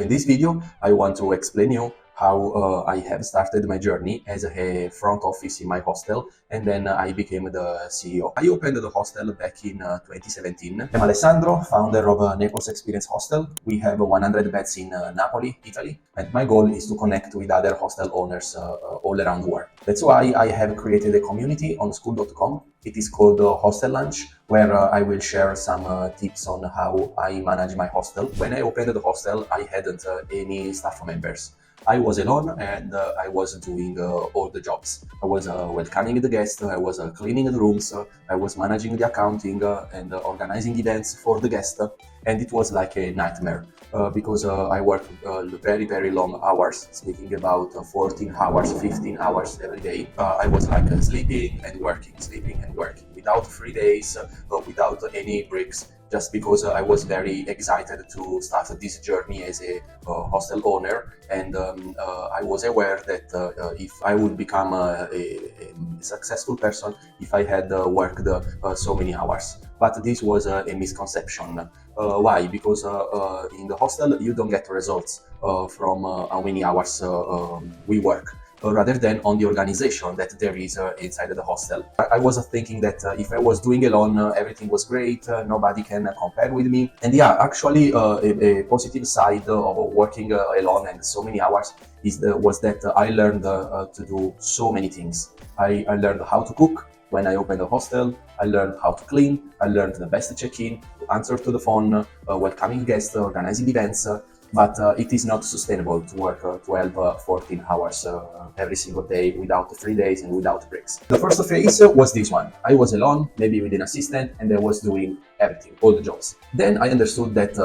In this video, I want to explain you how I have started my journey as a front office in my hostel, and then I became the CEO. I opened the hostel back in 2017. I'm Alessandro, founder of Naples Experience Hostel. We have 100 beds in Napoli, Italy, and my goal is to connect with other hostel owners all around the world. That's why I have created a community on school.com. It is called Hostel Lunch, where I will share some tips on how I manage my hostel. When I opened the hostel, I hadn't any staff members. I was alone and I was doing all the jobs. I was welcoming the guests, I was cleaning the rooms, I was managing the accounting and organizing events for the guests. And it was like a nightmare because I worked very, very long hours, speaking about 14 hours, 15 hours every day. I was like sleeping and working without free days, without any breaks. Just because I was very excited to start this journey as a hostel owner, and I was aware that if I would become a successful person, if I had worked so many hours. But this was a misconception. Why? Because in the hostel you don't get results from how many hours we work. Rather than on the organization that there is inside the hostel. I was thinking that if I was doing alone, everything was great, nobody can compare with me. And yeah, actually a positive side of working alone and so many hours was that I learned to do so many things. I learned how to cook. When I opened the hostel, I learned how to clean, I learned the best check-in, to answer to the phone, welcoming guests, organizing events. But it is not sustainable to work 12, 14 hours every single day without 3 days and without breaks. The first phase was this one. I was alone, maybe with an assistant, and I was doing everything, all the jobs. Then I understood that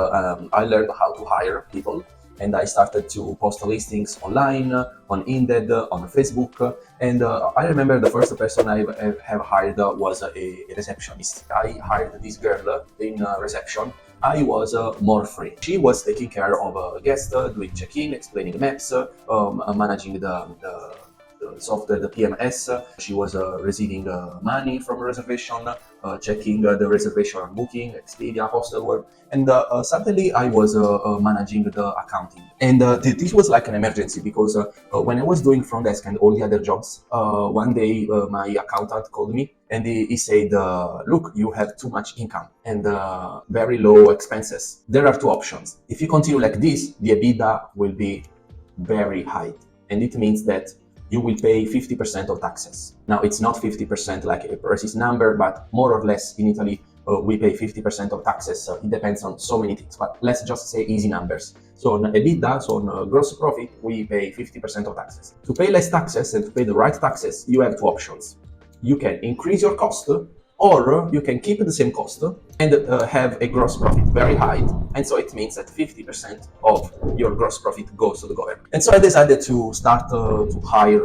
I learned how to hire people, and I started to post listings online, on Indeed, on Facebook. And I remember the first person I have hired was a receptionist. I hired this girl in reception. I was more free. She was taking care of guests, doing check-in, explaining maps, managing the software, the PMS. She was receiving money from reservation, checking the reservation on Booking, Expedia, Hostelworld, and suddenly I was managing the accounting. And this was like an emergency because when I was doing front desk and all the other jobs, one day my accountant called me and he said, look, you have too much income and very low expenses. There are two options. If you continue like this, the EBITDA will be very high. And it means that you will pay 50% of taxes. Now, it's not 50% like a precise number, but more or less in Italy, we pay 50% of taxes. It depends on so many things, but let's just say easy numbers. So on EBITDA, so on gross profit, we pay 50% of taxes. To pay less taxes and to pay the right taxes, you have two options. You can increase your cost, or you can keep the same cost and have a gross profit very high. And so it means that 50% of your gross profit goes to the government. And so I decided to start to hire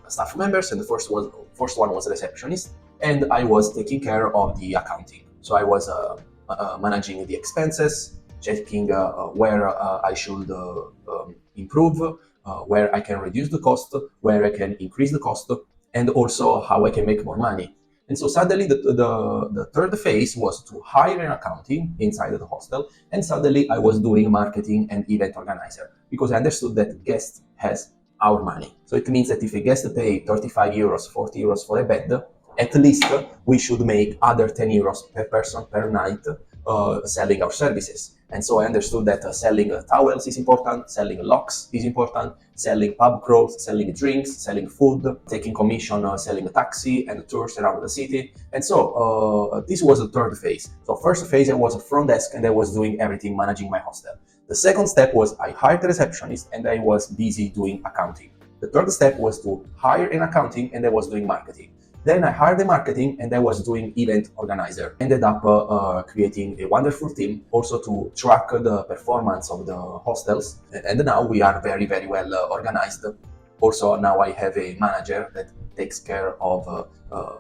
staff members, and the first one was a receptionist, and I was taking care of the accounting. So I was managing the expenses, checking where I should improve, where I can reduce the cost, where I can increase the cost, and also how I can make more money. And so suddenly the third phase was to hire an accounting inside the hostel, and suddenly I was doing marketing and event organizer because I understood that guest has our money. So it means that if a guest pay 35 euros, 40 euros for a bed, at least we should make other 10 euros per person per night selling our services. And so I understood that selling towels is important, selling locks is important, selling pub crawls, selling drinks, selling food, taking commission, selling a taxi and tours around the city. And so this was the third phase. So first phase I was a front desk and I was doing everything, managing my hostel. The second step was I hired a receptionist and I was busy doing accounting. The third step was to hire an accounting and I was doing marketing. Then I hired the marketing and I was doing event organizer. Ended up creating a wonderful team also to track the performance of the hostels. And now we are very, very well organized. Also, now I have a manager that takes care of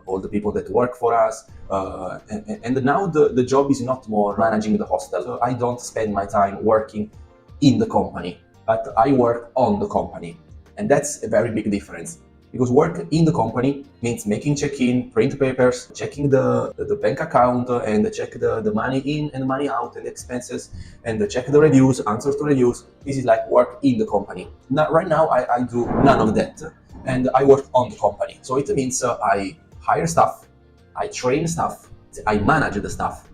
all the people that work for us. And now the job is not more managing the hostel. So I don't spend my time working in the company, but I work on the company. And that's a very big difference. Because work in the company means making check-in, print papers, checking the bank account, and check the money in and money out and expenses, and check the reviews, answers to reviews. This is like work in the company. Now, right now, I do none of that, and I work on the company. So it means I hire staff, I train staff, I manage the staff,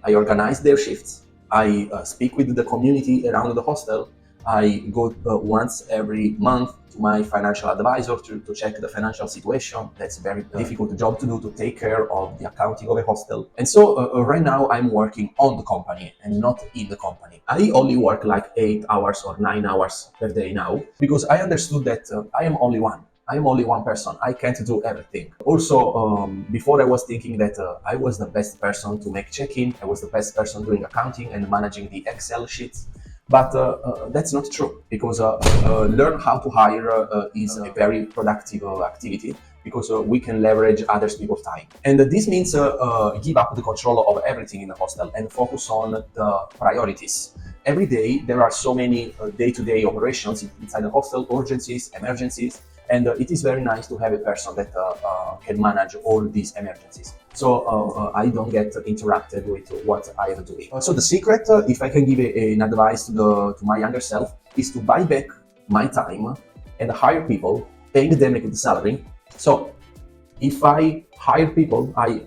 I organize their shifts, I speak with the community around the hostel. I go once every month to my financial advisor to check the financial situation. That's a very difficult job to do, to take care of the accounting of a hostel. And so right now I'm working on the company and not in the company. I only work like 8 hours or 9 hours per day now, because I understood that I am only one. I am only one person. I can't do everything. Also, before I was thinking that I was the best person to make check-in. I was the best person doing accounting and managing the Excel sheets. But that's not true, because learn how to hire is a very productive activity, because we can leverage other people's time. And this means give up the control of everything in the hostel and focus on the priorities. Every day there are so many day-to-day operations inside the hostel, urgencies, emergencies, and it is very nice to have a person that can manage all these emergencies. So I don't get interrupted with what I am doing. So the secret, if I can give an advice to my younger self, is to buy back my time and hire people, paying them a good salary. So if I hire people, I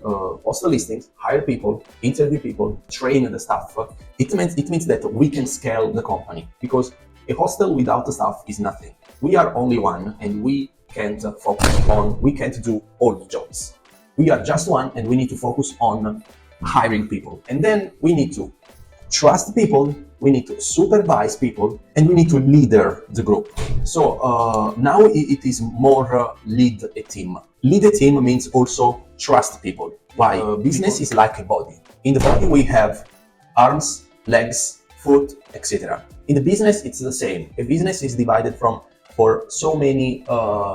post the listings, hire people, interview people, train the staff, it means that we can scale the company, because a hostel without the staff is nothing. We are only one, and we can't we can't do all the jobs. We are just one, and we need to focus on hiring people. And then we need to trust people, we need to supervise people, and we need to leader the group. So now it is more lead a team. Lead a team means also trust people. Why? Business is like a body. In the body we have arms, legs, foot, etc. In the business it's the same. A business is divided for so many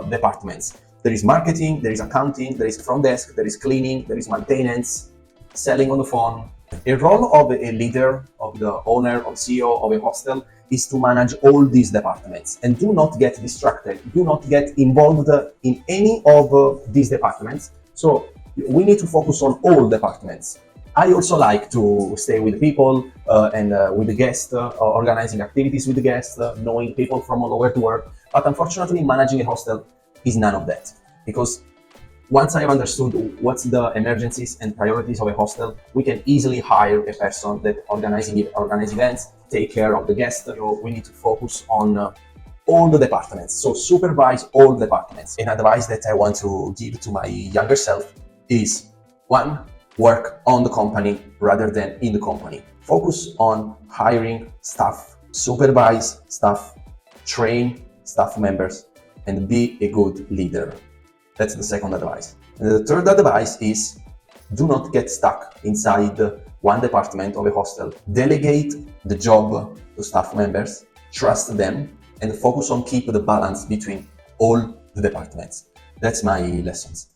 departments. There is marketing, there is accounting, there is front desk, there is cleaning, there is maintenance, selling on the phone. A role of a leader, of the owner or CEO of a hostel, is to manage all these departments, and do not get distracted. Do not get involved in any of these departments. So we need to focus on all departments. I also like to stay with people and with the guests, organizing activities with the guests, knowing people from all over the world. But unfortunately, managing a hostel is none of that, because once I have understood what's the emergencies and priorities of a hostel, we can easily hire a person that organize events, take care of the guests. So we need to focus on all the departments. So supervise all departments. An advice that I want to give to my younger self is: 1, work on the company rather than in the company. Focus on hiring staff, supervise staff, train staff members, and be a good leader. That's the second advice. And the third advice is: do not get stuck inside one department of a hostel. Delegate the job to staff members, trust them, and focus on keep the balance between all the departments. That's my lessons.